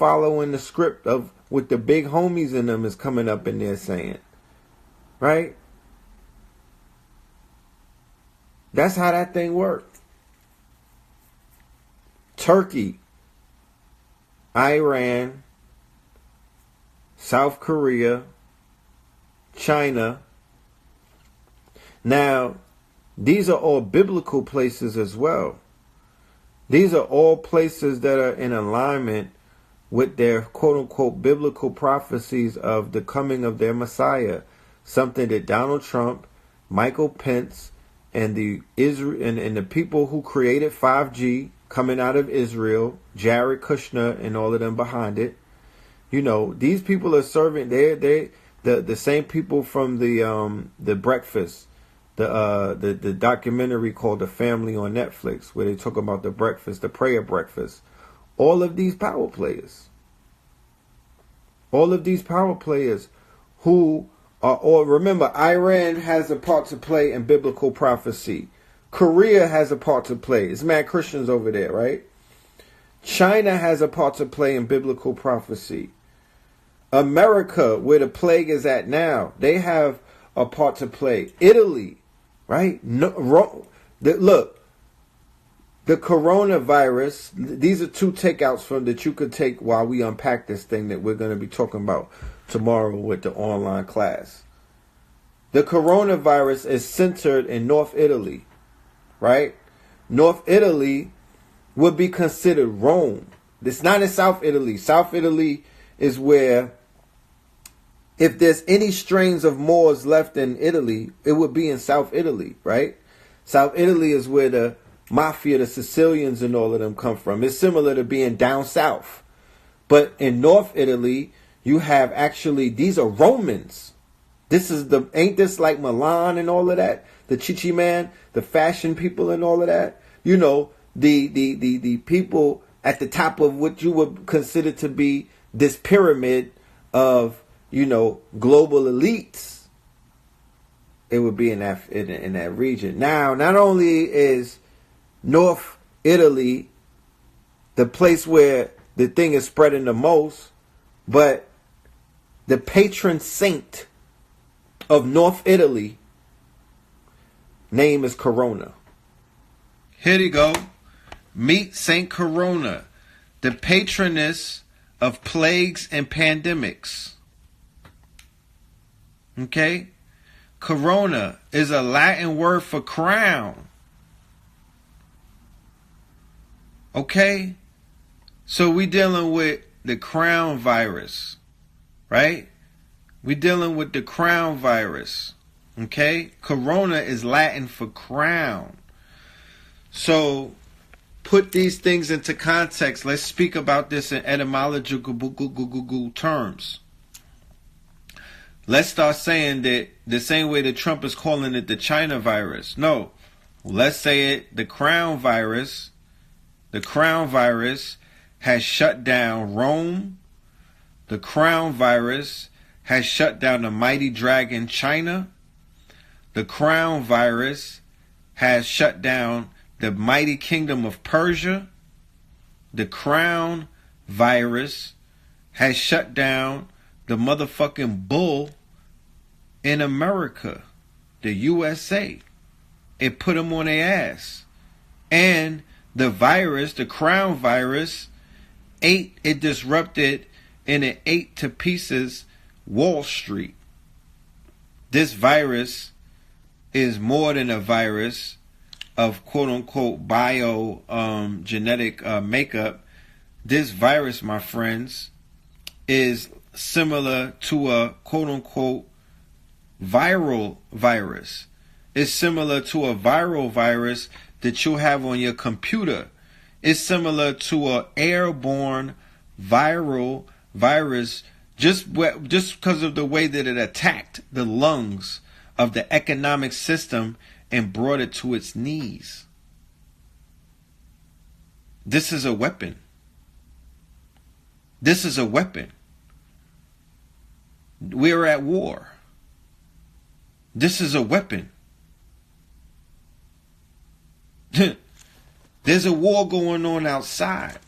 following the script of what the big homies in them is coming up in there saying. Right? That's how that thing worked. Turkey, Iran, South Korea, China. Now, these are all biblical places as well. These are all places that are in alignment with their quote-unquote biblical prophecies of the coming of their Messiah. Something that Donald Trump, Michael Pence, and the Israel and the people who created 5G coming out of Israel, Jared Kushner and all of them behind it. You know, these people are serving. They the same people from the Breakfast. The documentary called The Family on Netflix, where they talk about the breakfast, the prayer breakfast. All of these power players. All of these power players who are all, remember, Iran has a part to play in biblical prophecy. Korea has a part to play. It's mad Christians over there, right? China has a part to play in biblical prophecy. America, where the plague is at now, they have a part to play. Italy. Right? Look, the coronavirus, these are two takeouts from that you could take while we unpack this thing that we're going to be talking about tomorrow with the online class. The coronavirus is centered in North Italy, right? North Italy would be considered Rome. It's not in South Italy. South Italy is where, if there's any strains of Moors left in Italy, it would be in South Italy, right? South Italy is where the mafia, the Sicilians and all of them come from. It's similar to being down south. But in North Italy, you have actually, these are Romans. Ain't this like Milan and all of that? The Chichi man, the fashion people and all of that? You know, the people at the top of what you would consider to be this pyramid of, you know, global elites. It would be in that region. Now, not only is North Italy the place where the thing is spreading the most, but the patron saint of North Italy name is Corona. Here you go. Meet Saint Corona, the patroness of plagues and pandemics. Okay? Corona is a Latin word for crown. Okay? So we dealing with the crown virus, right? We dealing with the crown virus. Okay? Corona is Latin for crown. So put these things into context. Let's speak about this in etymological terms. Let's start saying that the same way that Trump is calling it the China virus. No, let's say it the crown virus. The crown virus has shut down Rome. The crown virus has shut down the mighty dragon China. The crown virus has shut down the mighty kingdom of Persia. The crown virus has shut down the motherfucking bull in America, the USA. It put them on their ass. And the virus, the crown virus, it disrupted and it ate to pieces Wall Street. This virus is more than a virus of quote unquote genetic makeup. This virus, my friends, is similar to a quote unquote viral virus. It's similar to a viral virus that you have on your computer. It's similar to an airborne viral virus just because of the way that it attacked the lungs of the economic system and brought it to its knees. This is a weapon. This is a weapon. We're at war. This is a weapon. There's a war going on outside.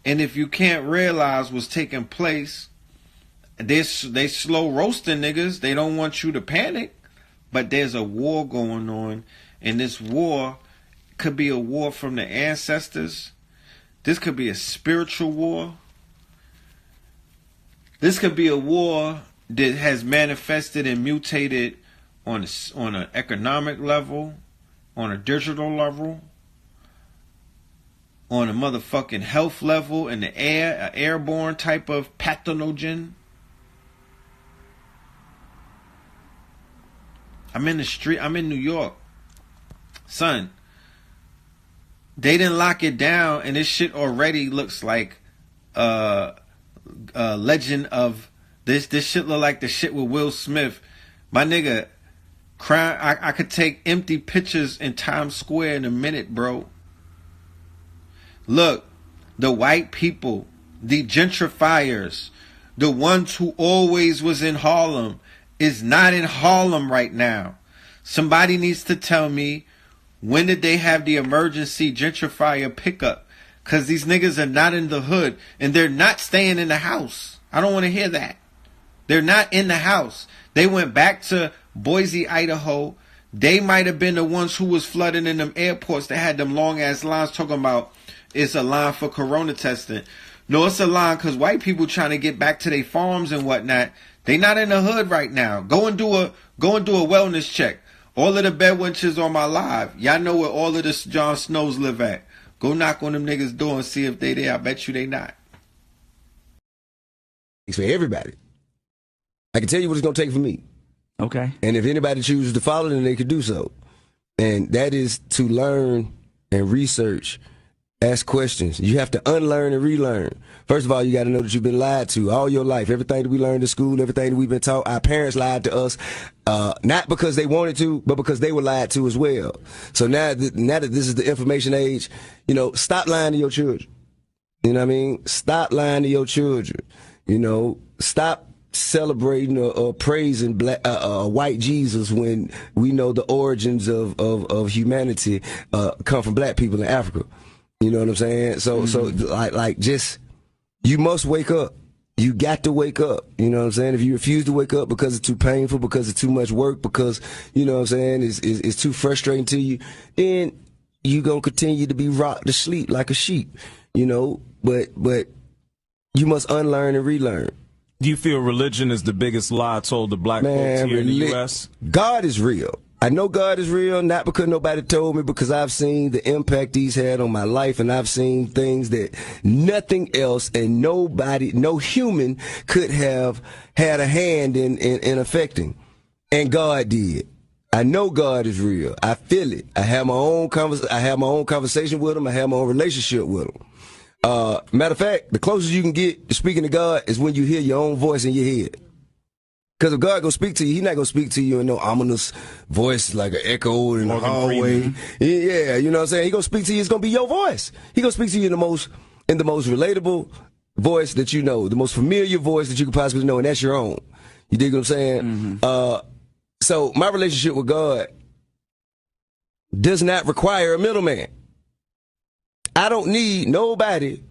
And if you can't realize what's taking place, they slow roasting niggas. They don't want you to panic. But there's a war going on. And this war could be a war from the ancestors. This could be a spiritual war. This could be a war that has manifested and mutated on an economic level, on a digital level, on a motherfucking health level, in the air, an airborne type of pathogen. I'm in the street. I'm in New York. Son, they didn't lock it down, and this shit already looks like legend of this shit look like the shit with Will Smith. My nigga, I could take empty pictures in Times Square in a minute, bro. Look, the white people, the gentrifiers, the ones who always was in Harlem is not in Harlem right now. Somebody needs to tell me, when did they have the emergency gentrifier pickup? Because these niggas are not in the hood, and they're not staying in the house. I don't want to hear that. They're not in the house. They went back to Boise, Idaho. They might have been the ones who was flooding in them airports that had them long-ass lines talking about it's a line for corona testing. No, it's a line because white people trying to get back to their farms and whatnot. They not in the hood right now. Go and do a wellness check. All of the bedwenches on my live. Y'all know where all of the Jon Snows live at. Go knock on them niggas' door and see if they there. I bet you they not. It's for everybody. I can tell you what it's going to take for me. Okay. And if anybody chooses to follow, then they could do so. And that is to learn and research, ask questions. You have to unlearn and relearn. First of all, you got to know that you've been lied to all your life. Everything that we learned in school, everything that we've been taught, our parents lied to us, not because they wanted to, but because they were lied to as well. So now that this is the information age, stop lying to your children. You know what I mean? Stop lying to your children. Stop celebrating or praising white Jesus when we know the origins of humanity come from black people in Africa. You know what I'm saying? So just, you must wake up. You got to wake up. You know what I'm saying? If you refuse to wake up because it's too painful, because it's too much work, because, you know what I'm saying, it's too frustrating to you, then you gonna continue to be rocked to sleep like a sheep, but you must unlearn and relearn. Do you feel religion is the biggest lie told to black folks here in the U.S.? God is real. I know God is real, not because nobody told me, because I've seen the impact he's had on my life, and I've seen things that nothing else and no human could have had a hand in affecting. And God did. I know God is real. I feel it. I have my own conversation with him. I have my own relationship with him. Matter of fact, the closest you can get to speaking to God is when you hear your own voice in your head. Because if God gonna speak to you, he's not gonna speak to you in no ominous voice like an echo in the hallway. Yeah, you know what I'm saying? He gonna speak to you, it's gonna be your voice. He gonna speak to you in the most relatable voice that you know, the most familiar voice that you could possibly know, and that's your own. You dig what I'm saying? Mm-hmm. So my relationship with God does not require a middleman. I don't need nobody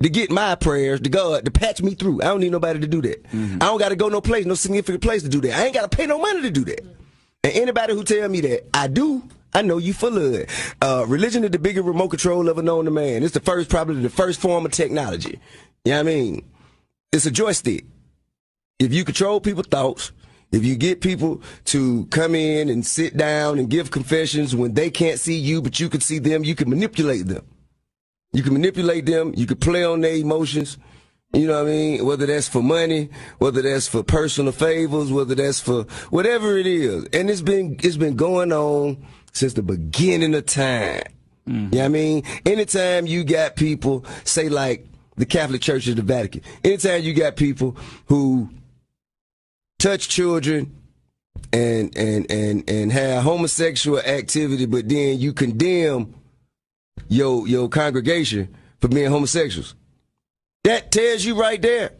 to get my prayers to God to patch me through. I don't need nobody to do that. Mm-hmm. I don't got to go no significant place to do that. I ain't got to pay no money to do that. And anybody who tell me that I do, I know you full of it. Religion is the biggest remote control ever known to man. It's probably the first form of technology. You know what I mean? It's a joystick. If you control people's thoughts, if you get people to come in and sit down and give confessions when they can't see you, but you can see them, you can manipulate them. You can manipulate them. You can play on their emotions. You know what I mean? Whether that's for money, whether that's for personal favors, whether that's for whatever it is. And it's been going on since the beginning of time. Mm-hmm. You know what I mean? Anytime you got people, say like the Catholic Church or the Vatican, anytime you got people who touch children and have homosexual activity, but then you condemn your congregation for being homosexuals. That tells you right there.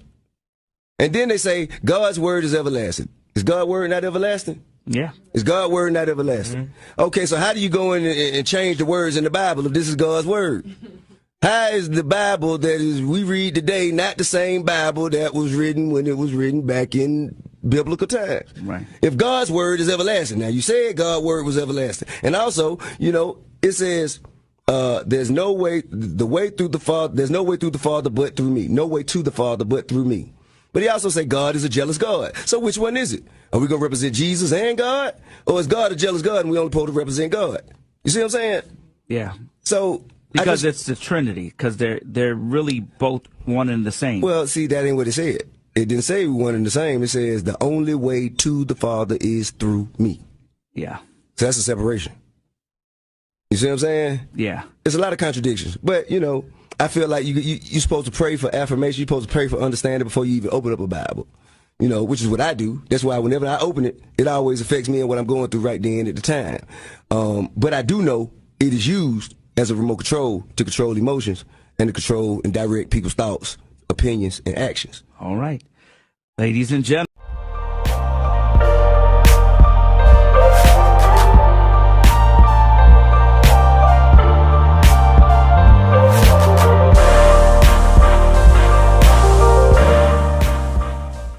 And then they say God's word is everlasting. Is God's word not everlasting? Yeah. Is God's word not everlasting? Mm-hmm. Okay, so how do you go in and change the words in the Bible if this is God's word? How is the Bible that is we read today not the same Bible that was written when it was written back in biblical times? Right. If God's word is everlasting. Now, you said God's word was everlasting. And also, it says, there's no way, the way through the Father, there's no way through the Father but through me. No way to the Father but through me. But he also said God is a jealous God. So which one is it? Are we going to represent Jesus and God? Or is God a jealous God and we only supposed to represent God? You see what I'm saying? Yeah. So... Because it's the Trinity, because they're really both one and the same. Well, see, that ain't what it said. It didn't say one and the same. It says the only way to the Father is through me. Yeah. So that's a separation. You see what I'm saying? Yeah. It's a lot of contradictions. But, I feel like you're supposed to pray for affirmation. You're supposed to pray for understanding before you even open up a Bible. Which is what I do. That's why whenever I open it, it always affects me and what I'm going through right then at the time. But I do know it is used as a remote control to control emotions and to control and direct people's thoughts, opinions, and actions. All right. Ladies and gentlemen.